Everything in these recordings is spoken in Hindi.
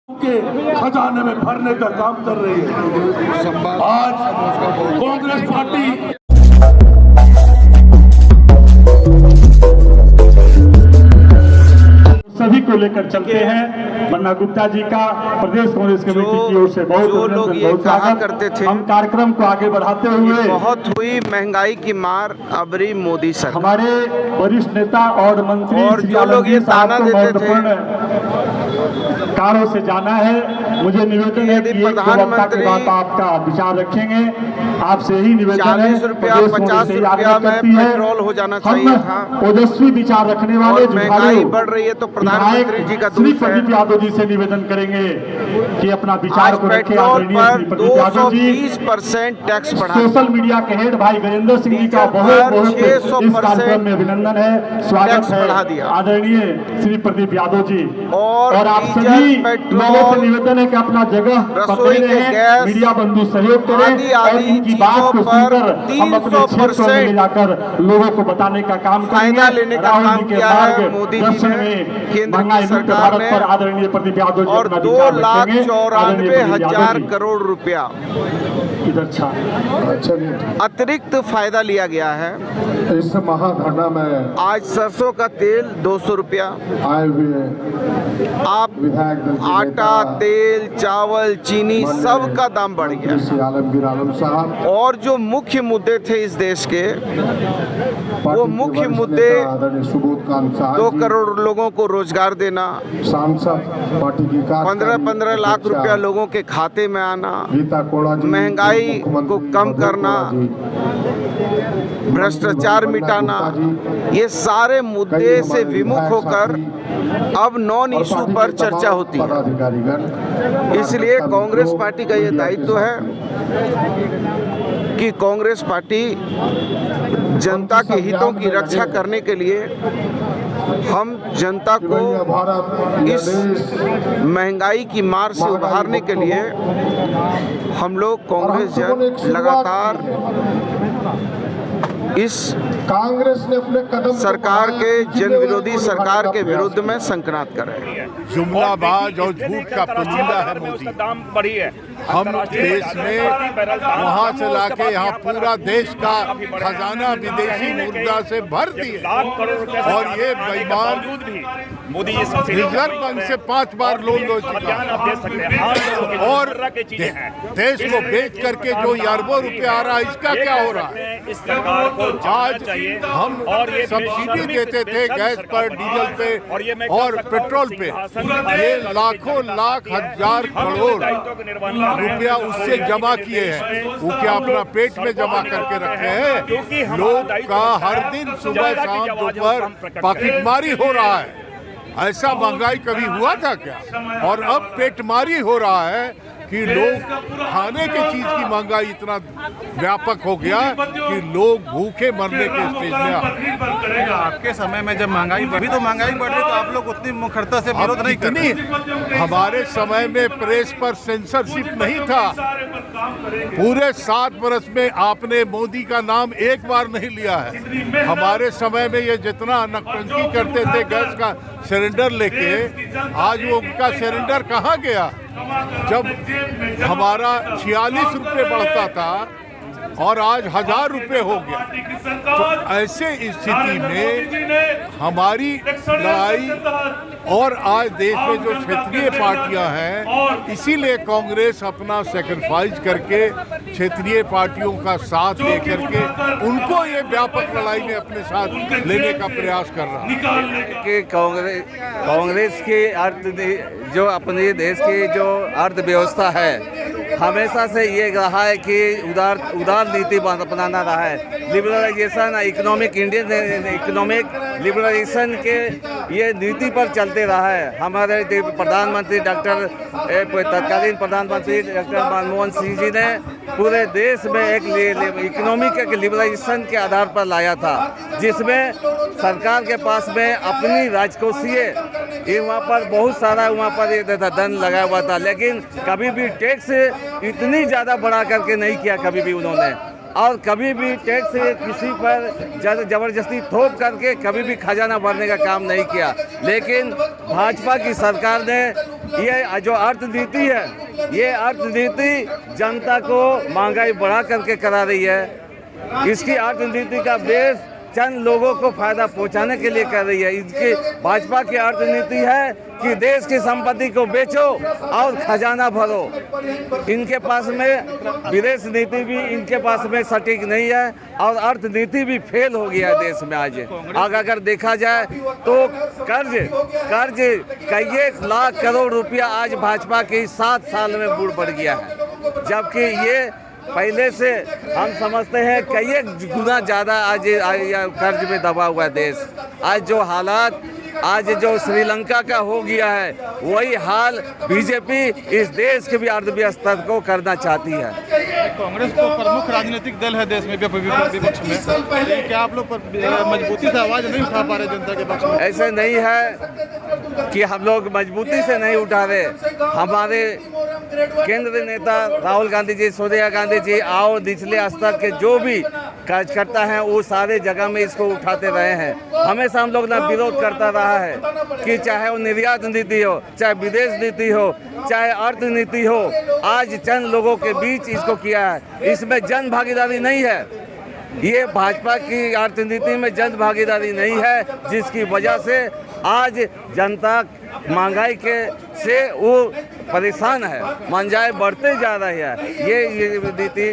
के खजाने में भरने का काम कर रही है। आज कांग्रेस पार्टी सभी को लेकर चलते हैं। बन्ना गुप्ता जी का प्रदेश कांग्रेस कमेटी की ओर से बहुत स्वागत करते थे। हम कार्यक्रम को आगे बढ़ाते हुए बहुत हुई महंगाई की मार अबरी मोदी सरकार, हमारे वरिष्ठ नेता और मंत्री और जो लोग ये ताना देते थे कारों से जाना है। मुझे निवेदन है कि प्रधानमंत्री आपका विचार रखेंगे। आपसे ही निवेदन है, 40 रुपया 50 रुपया में पेट्रोल हो जाना चाहिए था। ओजस्वी विचार रखने वाले महंगाई बढ़ रही है तो प्रधानमंत्री जी का दोष है। प्रदीप यादव जी से निवेदन करेंगे कि अपना विचार को रखें। पेट्रोल पर 220% टैक्स बढ़ा। सोशल मीडिया के हेड भाई गजेंद्र सिंह जी का बहुत इस कार्यक्रम में अभिनंदन है, स्वागत है आदरणीय श्री प्रदीप यादव जी। और आप सभी लोगों से निवेदन है कि अपना जगह पकड़े रहें, मीडिया बंधु सहयोग करें और इनकी बात को सुनकर हम अपने क्षेत्रों में ले जाकर लोगों को बताने का काम करेंगे। लेने का काम किया है मोदी जी ने, केंद्र की सरकार ने, आदरणीय प्रदीप यादव जी और 2,94,000 करोड़ रुपया अतिरिक्त फायदा लिया गया है। इस महाधरना में आज सरसों का तेल 200 रुपया आए हुए आप आटा, तेल, चावल, चीनी सब का दाम बढ़ गया। आलमगीर आलम साहब और जो मुख्य मुद्दे थे इस देश के, वो मुख्य मुद्दे 2 करोड़ लोगों को रोजगार देना, सांसद पार्टी की 15-15 लाख रुपया लोगों के खाते में आना, महंगाई को कम करना, भ्रष्टाचार मिटाना, ये सारे मुद्दे से विमुख होकर अब नॉन इशू पर चर्चा होती है। इसलिए कांग्रेस पार्टी का ये दायित्व है कि कांग्रेस पार्टी जनता के हितों की रक्षा करने के लिए हम जनता को इस महंगाई की मार से उबारने के लिए हम लोग कांग्रेस जन लगातार इस कांग्रेस ने अपने कदम सरकार के जन विरोधी सरकार के विरुद्ध में संकनात कर रहे हैं। जुमलाबाज और झूठ का पुलिंदा है मोदी। दाम बढ़ी है। हम देश में वहाँ से लाके यहाँ पूरा देश का खजाना विदेशी मुद्रा से भर दिए और ये बेईमान मोदी रिजर्व बैंक से 5 बार लोन लो चुका और देश को बेच करके जो अरबों रुपए आ रहा है, इसका क्या हो रहा है? इस सरकार को आज हम सब्सिडी देते थे गैस पर, डीजल पे और पेट्रोल पे, ये लाखों लाख हजार करोड़ रुपया उससे जमा किए हैं। वो क्या अपना पेट में जमा करके रखे हैं? लोग का हर दिन सुबह शाम दोपहर पॉकेटमारी हो रहा है। ऐसा महंगाई कभी हुआ था क्या? और अब पेटमारी हो रहा है कि लोग खाने की चीज की महंगाई इतना व्यापक हो गया कि लोग भूखे मरने के स्टेज में। आपके समय में जब महंगाई बढ़ी तो महंगाई बढ़ रही तो आप लोग उतनी मुखरता से विरोध नहीं करते। हमारे समय में प्रेस पर सेंसरशिप नहीं था। पूरे 7 वर्ष में आपने मोदी का नाम एक बार नहीं लिया है। हमारे समय में ये जितना नौटंकी करते थे गैस का सिलेंडर लेके, आज वो उनका सिलेंडर कहाँ गया? जब हमारा 46 रुपये बढ़ता था और आज 1000 रुपये हो गया, तो ऐसे स्थिति में हमारी लड़ाई और आज देश में जो क्षेत्रीय पार्टियां हैं, इसीलिए कांग्रेस अपना सेक्रीफाइस करके क्षेत्रीय पार्टियों का साथ लेकर के उनको ये व्यापक लड़ाई में अपने साथ लेने का प्रयास कर रहा है। कि कांग्रेस की जो अपने देश की जो अर्थव्यवस्था है, हमेशा से ये रहा है कि उदार नीति अपनाना रहा है। लिबरलाइजेशन, इंडियन इकोनॉमिक लिबरलाइजेशन के ये नीति पर चलते रहा है। हमारे प्रधानमंत्री तत्कालीन प्रधानमंत्री डॉक्टर मनमोहन सिंह जी ने पूरे देश में एक इकोनॉमिक लिबरलाइजेशन के आधार पर लाया था, जिसमें सरकार के पास में अपनी राजकोषीय वहाँ पर बहुत सारा वहाँ पर धन लगा हुआ था, लेकिन कभी भी टैक्स इतनी ज़्यादा बढ़ा करके नहीं किया कभी भी उन्होंने। और कभी भी टैक्स किसी पर जबरदस्ती थोप करके कभी भी खजाना भरने का काम नहीं किया। लेकिन भाजपा की सरकार ने ये जो अर्थनीति है, ये अर्थनीति जनता को महंगाई बढ़ा करके करा रही है। इसकी अर्थनीति का बेस चंद लोगों को फायदा पहुंचाने के लिए कर रही है। इसकी भाजपा की अर्थनीति है कि देश की संपत्ति को बेचो और खजाना भरो। इनके पास में विदेश नीति भी इनके पास में सटीक नहीं है और अर्थनीति भी फेल हो गया है देश में। आज अगर देखा जाए तो कर्ज कई लाख करोड़ रुपया आज भाजपा के 7 साल में बढ़ गया है, जबकि ये पहले से हम समझते हैं कई गुना ज़्यादा आज कर्ज में दबा हुआ है देश। आज जो हालात आज जो श्रीलंका का हो गया है, वही हाल बीजेपी इस देश के भी अर्थव्यवस्था को करना चाहती है। कांग्रेस तो प्रमुख राजनीतिक दल है देश में विपक्ष में, क्या आप लोग मजबूती से आवाज नहीं उठा पा रहे जनता के पक्ष में? ऐसे नहीं है कि हम लोग मजबूती से नहीं उठा रहे। हमारे केंद्रीय नेता राहुल गांधी जी, सोनिया गांधी जी और निचले स्तर के जो भी कार्यकर्ता हैं वो सारे जगह में इसको उठाते रहे हैं। हमेशा हम लोग ना विरोध करता रहा है कि चाहे वो निर्यात नीति हो, चाहे विदेश नीति हो, चाहे अर्थनीति हो, आज चंद लोगों के बीच इसको किया है। इसमें जन भागीदारी नहीं है। ये भाजपा की अर्थनीति में जन भागीदारी नहीं है, जिसकी वजह से आज जनता महंगाई के से वो परेशान है, महंगाई बढ़ते जा रही है। ये नीति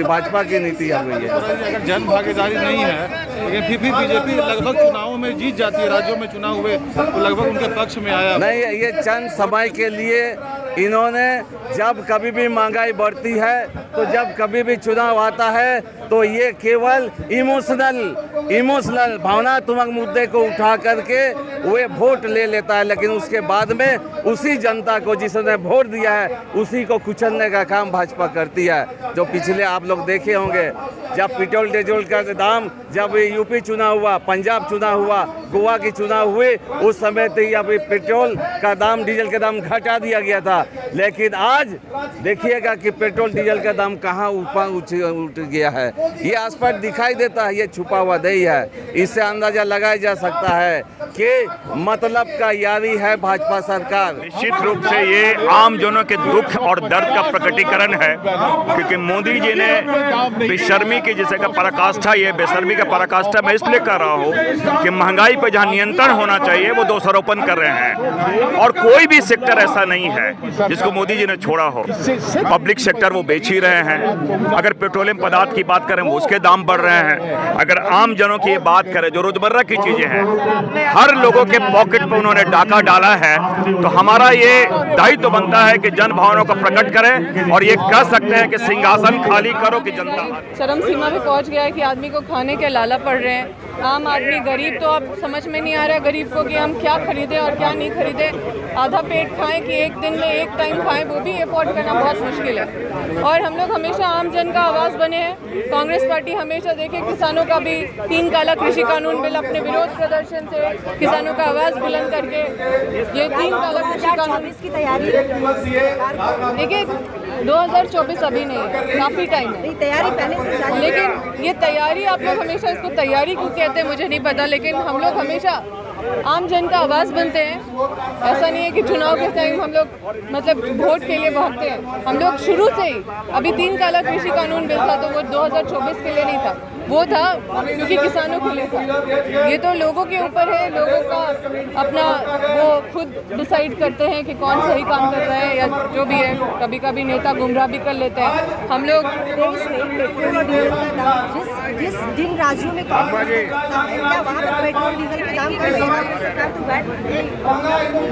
भाजपा की नीति आ गई है। अगर जन भागीदारी नहीं है लेकिन फिर भी बीजेपी लगभग चुनावों में जीत जाती है, राज्यों में चुनाव हुए तो लगभग उनके पक्ष में आया। नहीं, ये चंद समय के लिए इन्होंने जब कभी भी महंगाई बढ़ती है तो जब कभी भी चुनाव आता है तो ये केवल इमोशनल भावनात्मक मुद्दे को उठा करके वे वोट ले लेता है, लेकिन उसके बाद में उसी जनता को जिसने वोट दिया है उसी को कुचलने का काम भाजपा करती है। जो पिछले आप लोग देखे होंगे, जब पेट्रोल डीजल का दाम, जब यूपी चुनाव हुआ, पंजाब चुनाव हुआ, गोवा की चुनाव हुए, उस समय तो अभी पेट्रोल का दाम, डीजल का दाम घटा दिया गया था। लेकिन आज देखिएगा कि पेट्रोल डीजल का दाम कहाँ उठ गया है। ये स्पष्ट दिखाई देता है, ये छुपा हुआ नहीं है। इससे अंदाजा लगाया जा सकता है कि मतलब का यारी है भाजपा सरकार। निश्चित रूप से ये आम जनों के दुख और दर्द का प्रकटीकरण है, क्योंकि मोदी जी ने बेशर्मी की जैसे का पराकाष्ठा, ये बेशर्मी का पराकाष्ठा मैं इसलिए कर रहा हूँ कि महंगाई पर जहाँ नियंत्रण होना चाहिए वो दोषारोपण कर रहे हैं। और कोई भी सेक्टर ऐसा नहीं है जिसको मोदी जी ने छोड़ा हो। पब्लिक सेक्टर वो बेच ही रहे हैं। अगर पेट्रोलियम पदार्थ की बात करें, उसके दाम बढ़ रहे हैं। अगर आम जनों की बात करें, जो रोजमर्रा की चीजें हैं, हर लोगों के पॉकेट पर उन्होंने डाका डाला है। तो हमारा ये दायित्व बनता है कि जन भावनाओं को प्रकट करें और ये कह सकते हैं कि सिंहासन खाली करो कि जनता। चरम सीमा पे पहुंच गया है कि आदमी को खाने के लाला पड़ रहे हैं। आम आदमी गरीब तो अब समझ में नहीं आ रहा है गरीब को कि हम क्या खरीदें और क्या नहीं खरीदें। आधा पेट खाएं कि एक दिन में एक टाइम खाएं, वो भी अफोर्ड करना बहुत मुश्किल है। और हम लोग हमेशा आम जन का आवाज़ बने हैं। कांग्रेस पार्टी हमेशा देखे किसानों का भी 3 काला कृषि कानून बिल अपने विरोध प्रदर्शन से किसानों का आवाज़ बुलंद करके ये 3 काला कृषि कानून की तैयारी देखिए 2024 अभी नहीं है, काफ़ी टाइम है तैयारी पहले से। लेकिन ये तैयारी आप लोग हमेशा इसको तैयारी क्यों कहते हैं मुझे नहीं पता, लेकिन हम लोग हमेशा आम जन का आवाज़ बनते हैं। ऐसा नहीं है कि चुनाव के टाइम हम लोग मतलब वोट के लिए भागते हैं। हम लोग शुरू से ही, अभी 3 काला कृषि कानून बिल था तो वो 2024 के लिए नहीं था, वो था क्योंकि किसानों के लिए था। ये तो लोगों के ऊपर है, लोगों का अपना वो खुद डिसाइड करते हैं कि कौन सही काम कर रहा है या जो भी है। कभी कभी नेता गुमराह भी कर लेते हैं। हम लोग देश में पेट्रोल और डीजल का दाम जिन राज्यों में क्या वहाँ पर पेट्रोल डीजल के दाम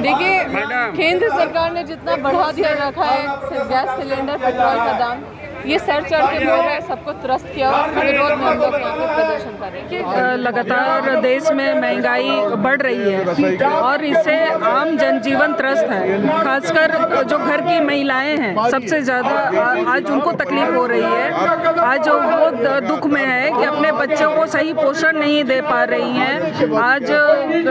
देखिए, केंद्र सरकार ने जितना बढ़ा दिया रखा है गैस सिलेंडर पेट्रोल का दाम, ये सर चढ़ के बोल रहा है, सबको त्रस्त किया और विरोध में हम लोग यहाँ पे प्रदर्शन कर रहे हैं। लगातार देश में महंगाई बढ़ रही है और इससे आम जनजीवन त्रस्त है। खासकर जो घर की महिलाएं हैं सबसे ज़्यादा आज उनको तकलीफ हो रही है। आज वो दुख में है कि अपने बच्चों को सही पोषण नहीं दे पा रही हैं। आज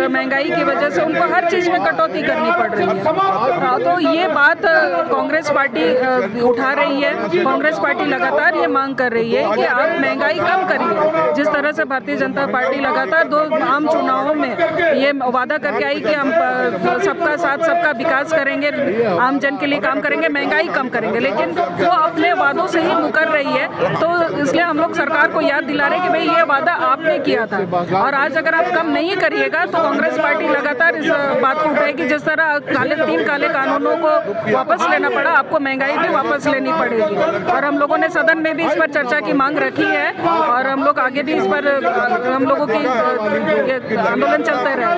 महंगाई की वजह से उनको हर चीज़ में कटौती करनी पड़ रही है। तो ये बात कांग्रेस पार्टी उठा रही है। कांग्रेस पार्टी लगातार ये मांग कर रही है कि आप महंगाई कम करिए। जिस तरह से भारतीय जनता पार्टी लगातार 2 आम चुनावों में ये वादा करके आई कि हम सबका साथ सबका विकास करेंगे, आम जन के लिए काम करेंगे, महंगाई कम करेंगे, लेकिन वो अपने वादों से ही मुकर रही है। तो इसलिए हम लोग सरकार को याद दिला रहे हैं कि भाई ये वादा आपने किया था और आज अगर आप कम नहीं करिएगा तो कांग्रेस पार्टी लगातार इस बात को उठाएगी। जिस तरह 3 काले कानूनों को वापस लेना पड़ा, आपको महंगाई भी वापस लेनी पड़ेगी। और हम लोगों ने सदन में भी इस पर चर्चा की मांग रखी है और हम लोग आगे भी इस पर हम लोगों की आंदोलन चलते रहे।